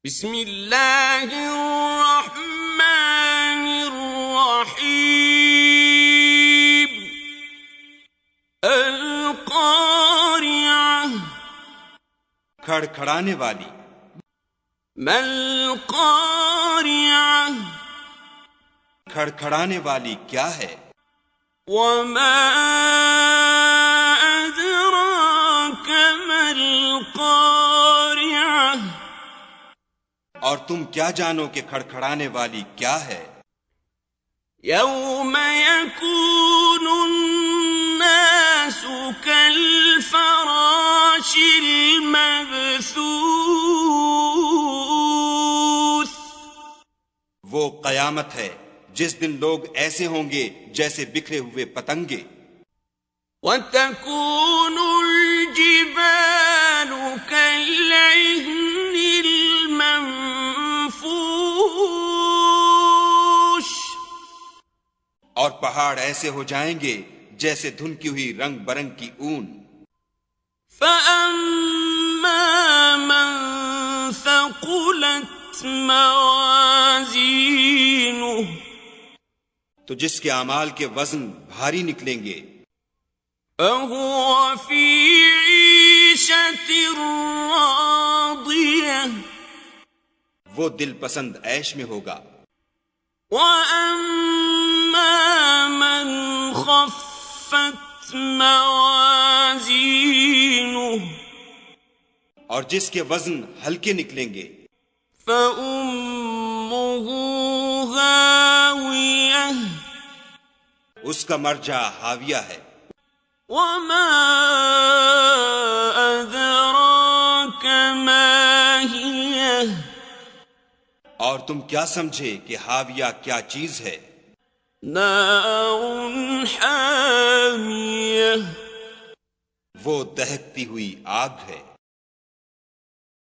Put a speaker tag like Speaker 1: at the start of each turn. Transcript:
Speaker 1: بسم اللہ الرحمن الرحیم القارعہ
Speaker 2: کھڑکھڑانے والی.
Speaker 1: ما القارعہ
Speaker 2: کھڑکھڑانے والی کیا ہے؟
Speaker 1: وما ادراک ما القارعہ
Speaker 2: اور تم کیا جانو کہ کھڑکھڑانے والی کیا ہے؟
Speaker 1: یوم یکون الناس کالفراش المبثوث
Speaker 2: وہ قیامت ہے جس دن لوگ ایسے ہوں گے جیسے بکھرے ہوئے پتنگے.
Speaker 1: وتكون الجبال كالعهن المنفوش
Speaker 2: اور پہاڑ ایسے ہو جائیں گے جیسے دھنکی ہوئی رنگ برنگ کی اون.
Speaker 1: فأما من ثقلت موازينه
Speaker 2: تو جس کے اعمال کے وزن بھاری نکلیں گے
Speaker 1: فهو في عيشة راضية
Speaker 2: وہ دل پسند عیش میں ہوگا.
Speaker 1: وأما من خفت موازينه
Speaker 2: اور جس کے وزن ہلکے نکلیں گے
Speaker 1: فأمه هاوية
Speaker 2: اس کا مرجع حاویہ ہے.
Speaker 1: وما أدراك ما هي
Speaker 2: اور تم کیا سمجھے کہ حاویہ کیا چیز ہے؟
Speaker 1: نار حامية
Speaker 2: وہ دہکتی ہوئی آگ ہے.